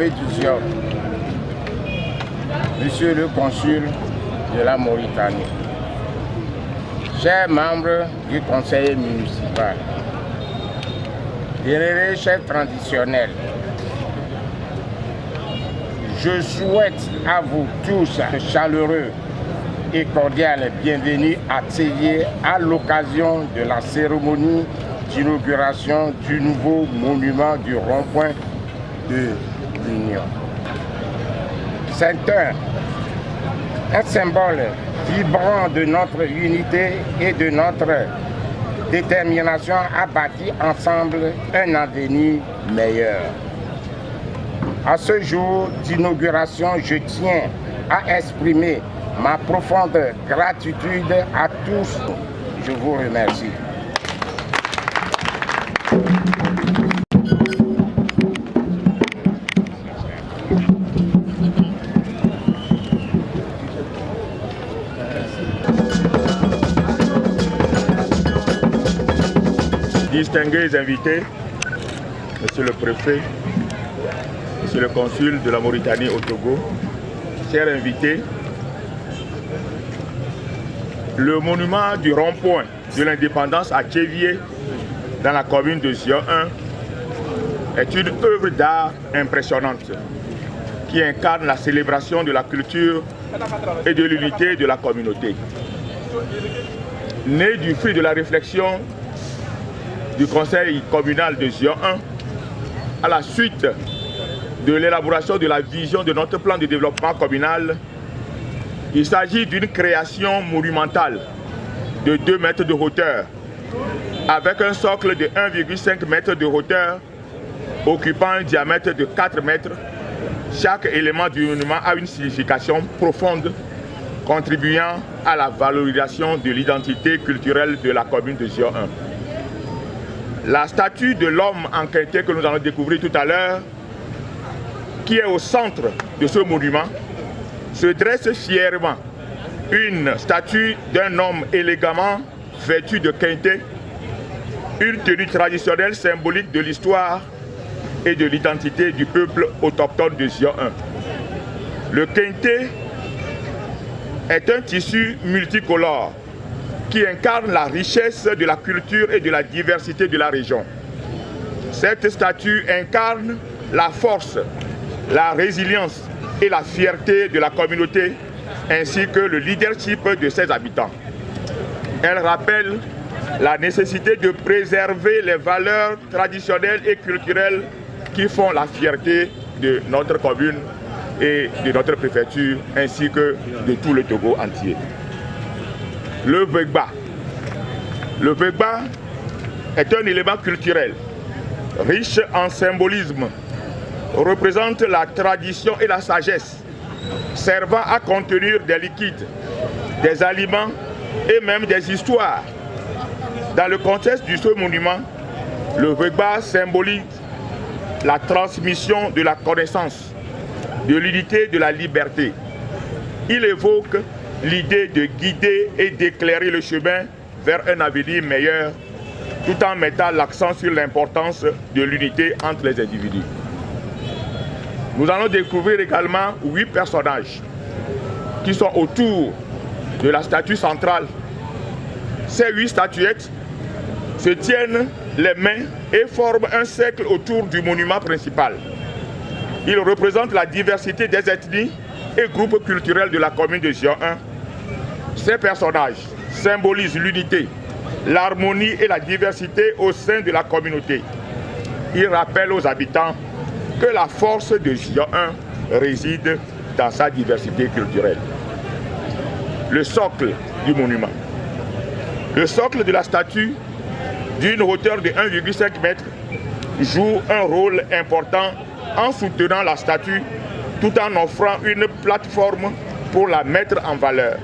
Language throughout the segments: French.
préfet du Zion, Monsieur le consul de la Mauritanie, chers membres du conseil municipal, vénérés chefs traditionnels, je souhaite à vous tous un chaleureux et cordial bienvenue à Tsédié à l'occasion de la cérémonie d'inauguration du nouveau monument du rond-point de l'Union. C'est un symbole vibrant de notre unité et de notre détermination à bâtir ensemble un avenir meilleur. À ce jour d'inauguration, je tiens à exprimer ma profonde gratitude à tous. Je vous remercie. Distingués invités, Monsieur le préfet, Monsieur le consul de la Mauritanie au Togo, chers invités, le monument du rond-point de l'indépendance à Tchévié, dans la commune de Zion 1, est une œuvre d'art impressionnante qui incarne la célébration de la culture et de l'unité de la communauté. Né du fruit de la réflexion du conseil communal de Zion 1, à la suite de l'élaboration de la vision de notre plan de développement communal, il s'agit d'une création monumentale de 2 mètres de hauteur, avec un socle de 1,5 m de hauteur, occupant un diamètre de 4 mètres. Chaque élément du monument a une signification profonde, contribuant à la valorisation de l'identité culturelle de la commune de Zion 1. La statue de l'homme en quintet que nous allons découvrir tout à l'heure, qui est au centre de ce monument, se dresse fièrement. Une statue d'un homme élégamment vêtu de quintet, une tenue traditionnelle symbolique de l'histoire et de l'identité du peuple autochtone de Zion 1. Le quintet est un tissu multicolore qui incarne la richesse de la culture et de la diversité de la région. Cette statue incarne la force, la résilience et la fierté de la communauté, ainsi que le leadership de ses habitants. Elle rappelle la nécessité de préserver les valeurs traditionnelles et culturelles qui font la fierté de notre commune et de notre préfecture, ainsi que de tout le Togo entier. Le Vegba. Le Vegba est un élément culturel riche en symbolisme, représente la tradition et la sagesse, servant à contenir des liquides, des aliments et même des histoires. Dans le contexte de ce monument, le Vegba symbolise la transmission de la connaissance, de l'unité, de la liberté. Il évoque l'idée de guider et d'éclairer le chemin vers un avenir meilleur, tout en mettant l'accent sur l'importance de l'unité entre les individus. Nous allons découvrir également 8 personnages qui sont autour de la statue centrale. Ces 8 statuettes se tiennent les mains et forment un cercle autour du monument principal. Ils représentent la diversité des ethnies et groupes culturels de la commune de Zion 1. Ces personnages symbolisent l'unité, l'harmonie et la diversité au sein de la communauté. Ils rappellent aux habitants que la force de Zion 1 réside dans sa diversité culturelle. Le socle du monument. Le socle de la statue, d'une hauteur de 1,5 m, joue un rôle important en soutenant la statue tout en offrant une plateforme pour la mettre en valeur.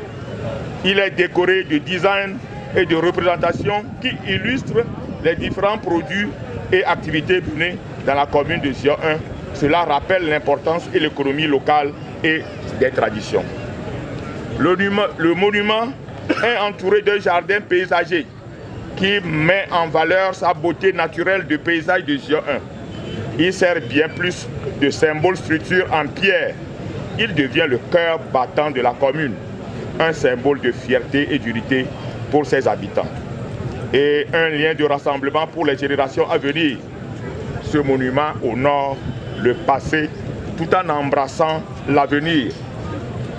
Il est décoré de designs et de représentations qui illustrent les différents produits et activités menées dans la commune de Zion 1. Cela rappelle l'importance et l'économie locale et des traditions. Le monument est entouré d'un jardin paysager qui met en valeur sa beauté naturelle de paysage de Zion 1. Il sert bien plus de symbole structure en pierre. Il devient le cœur battant de la commune, un symbole de fierté et d'unité pour ses habitants et un lien de rassemblement pour les générations à venir. Ce monument honore le passé tout en embrassant l'avenir,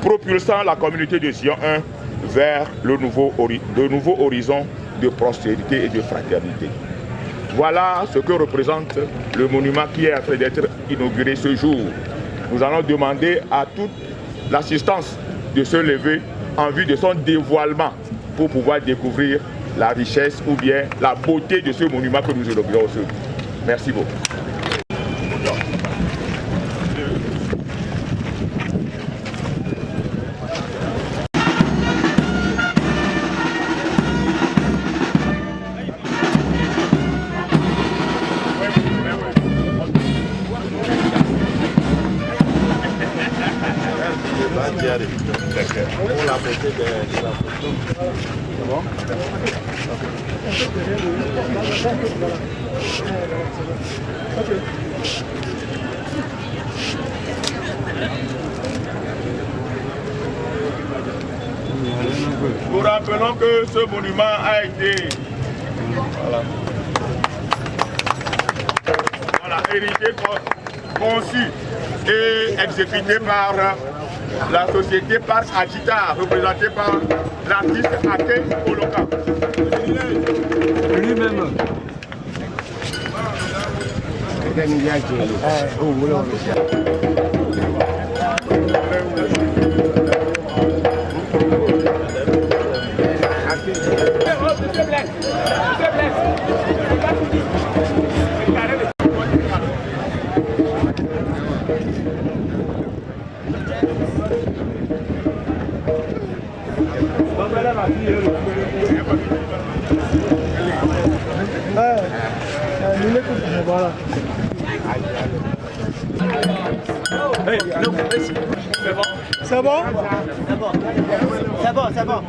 propulsant la communauté de Zion 1 vers de nouveaux horizons de prospérité et de fraternité. Voilà ce que représente le monument qui est en train d'être inauguré ce jour. Nous allons demander à toute l'assistance de se lever en vue de son dévoilement pour pouvoir découvrir la richesse ou bien la beauté de ce monument que nous inaugurons aujourd'hui. Merci beaucoup. Pour la beauté de la photo. C'est bon? Nous rappelons que ce monument a été hérité, conçu et exécuté par la société Parc Agita, représentée par l'artiste Ake Oloka. Lui-même. Voilà. C'est bon? C'est bon? C'est bon.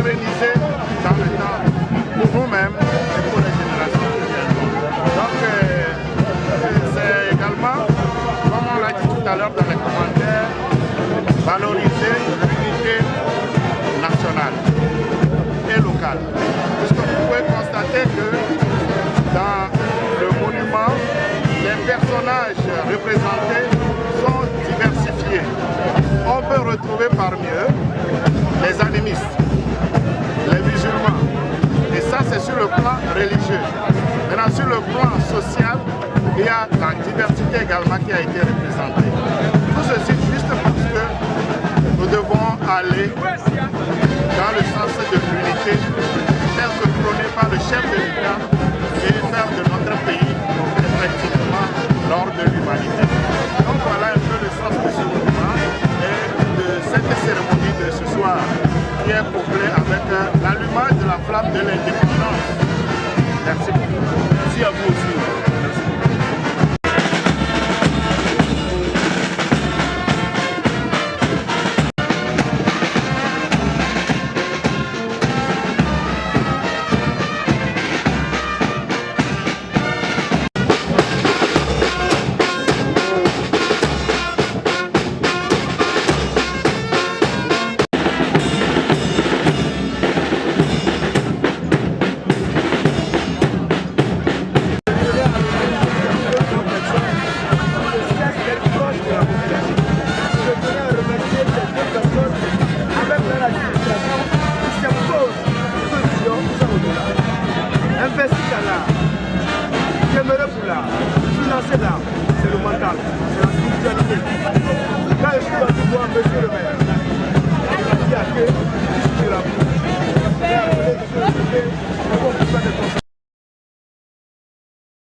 pérenniser dans le temps pour nous-mêmes et pour les générations qui viennent. Donc c'est également, comme on l'a dit tout à l'heure dans les commentaires, valoriser l'unité nationale et locale. Puisque vous pouvez constater que dans le monument, les personnages représentés sont diversifiés. On peut retrouver parmi eux les animistes, les musulmans, et ça c'est sur le plan religieux. Maintenant sur le plan social, il y a la diversité également qui a été représentée. Tout ceci juste parce que nous devons aller dans le sens de l'unité tel que prôné par le chef de l'État et faire de notre pays effectivement l'ordre de l'humanité. Donc voilà un peu le sens de ce mouvement et de cette cérémonie de ce soir qui est peuplée avec l'allumage de la flamme de l'indépendance. Merci beaucoup. Merci à vous aussi. Merci. Monsieur le maire,